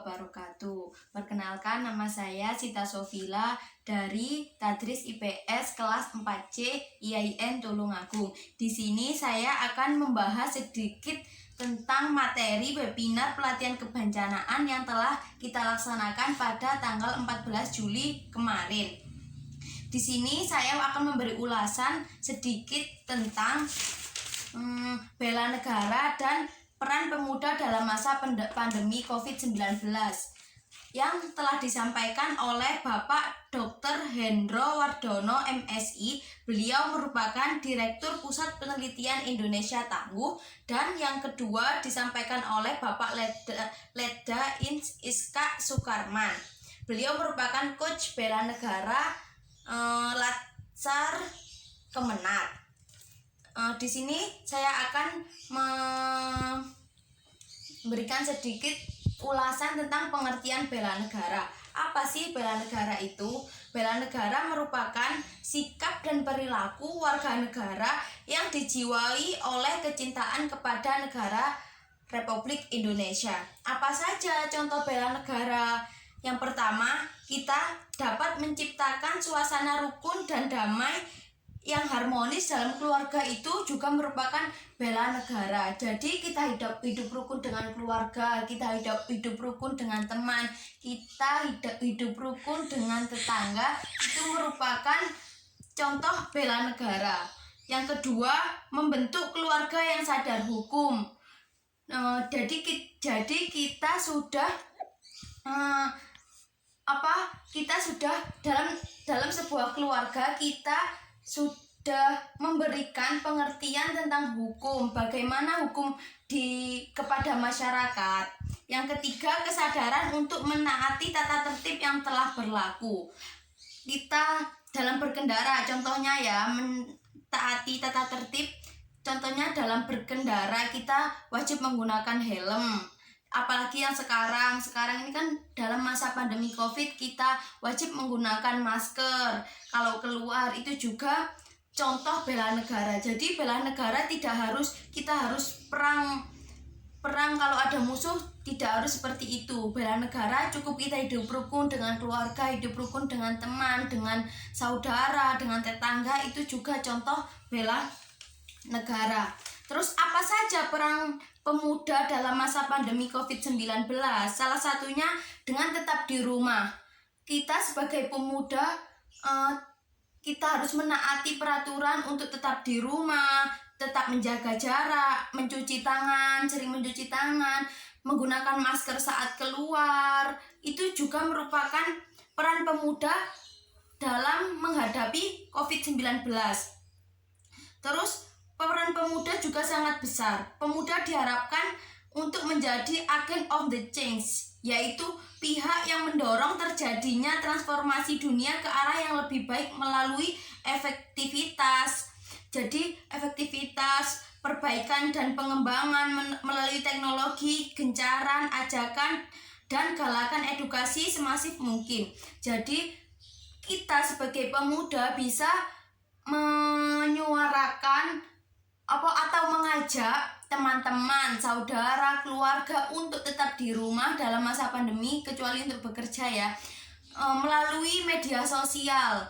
wabarakatuh. Perkenalkan, nama saya Sita Sofila dari Tadris IPS kelas 4C IAIN Tulungagung. Di sini saya akan membahas sedikit tentang materi webinar pelatihan kebencanaan yang telah kita laksanakan pada tanggal 14 Juli kemarin. Di sini saya akan memberi ulasan sedikit tentang bela negara dan peran pemuda dalam masa pandemi COVID-19 yang telah disampaikan oleh Bapak Dr. Hendro Wardono MSI. Beliau merupakan Direktur Pusat Penelitian Indonesia Tangguh, dan yang kedua disampaikan oleh Bapak Leda Iska Sukarman. Beliau merupakan coach bela negara Latsar Kemenak. Di sini saya akan memberikan sedikit ulasan tentang pengertian bela negara. Apa sih bela negara itu? Bela negara merupakan sikap dan perilaku warga negara yang dijiwai oleh kecintaan kepada negara Republik Indonesia. Apa saja contoh bela negara? Yang pertama, kita dapat menciptakan suasana rukun dan damai yang harmonis dalam keluarga, itu juga merupakan bela negara. Jadi kita hidup rukun dengan keluarga, kita hidup rukun dengan teman, kita hidup rukun dengan tetangga, itu merupakan contoh bela negara. Yang kedua, membentuk keluarga yang sadar hukum. Jadi kita sudah kita sudah dalam sebuah keluarga, kita sudah memberikan pengertian tentang hukum, bagaimana hukum kepada masyarakat. Yang ketiga, kesadaran untuk menaati tata tertib yang telah berlaku. Kita dalam berkendara, contohnya ya, mentaati tata tertib. Contohnya dalam berkendara kita wajib menggunakan helm. Apalagi yang sekarang ini kan dalam masa pandemi COVID, kita wajib menggunakan masker. Kalau keluar itu juga contoh bela negara. Jadi bela negara kita harus perang kalau ada musuh, tidak harus seperti itu. Bela negara cukup kita hidup rukun dengan keluarga, hidup rukun dengan teman, dengan saudara, dengan tetangga, itu juga contoh bela negara. Terus apa saja peran pemuda dalam masa pandemi COVID-19? Salah satunya dengan tetap di rumah. Kita sebagai pemuda, kita harus menaati peraturan untuk tetap di rumah, tetap menjaga jarak, sering mencuci tangan, menggunakan masker saat keluar. Itu juga merupakan peran pemuda dalam menghadapi COVID-19. Terus peran pemuda juga sangat besar. Pemuda diharapkan untuk menjadi agent of the change, yaitu pihak yang mendorong terjadinya transformasi dunia ke arah yang lebih baik melalui efektivitas. Jadi efektivitas, perbaikan dan pengembangan melalui teknologi, gencaran, ajakan, dan galakan edukasi semasif mungkin. Jadi kita sebagai pemuda bisa menyuarakan atau mengajak teman-teman, saudara, keluarga untuk tetap di rumah dalam masa pandemi, kecuali untuk bekerja ya, melalui media sosial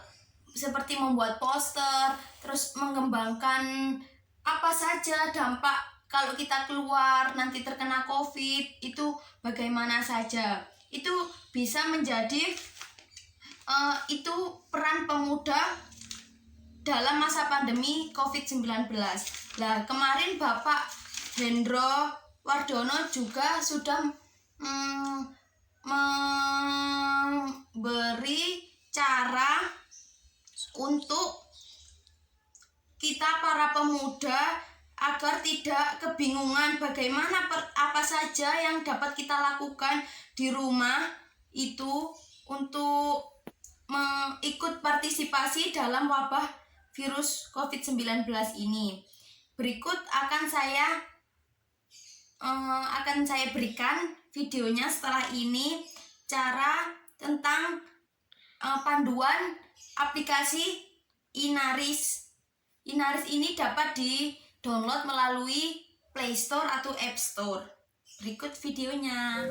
seperti membuat poster, terus mengembangkan apa saja dampak kalau kita keluar nanti terkena COVID, itu bagaimana saja. Itu bisa menjadi itu peran pemuda dalam masa pandemi COVID-19. Nah, kemarin Bapak Hendro Wardono juga sudah memberi cara untuk kita para pemuda agar tidak kebingungan bagaimana apa saja yang dapat kita lakukan di rumah itu untuk ikut partisipasi dalam wabah virus COVID-19 ini. Berikut akan saya berikan videonya setelah ini, cara tentang panduan aplikasi Inaris. Inaris ini dapat di-download melalui Play Store atau App Store. Berikut videonya.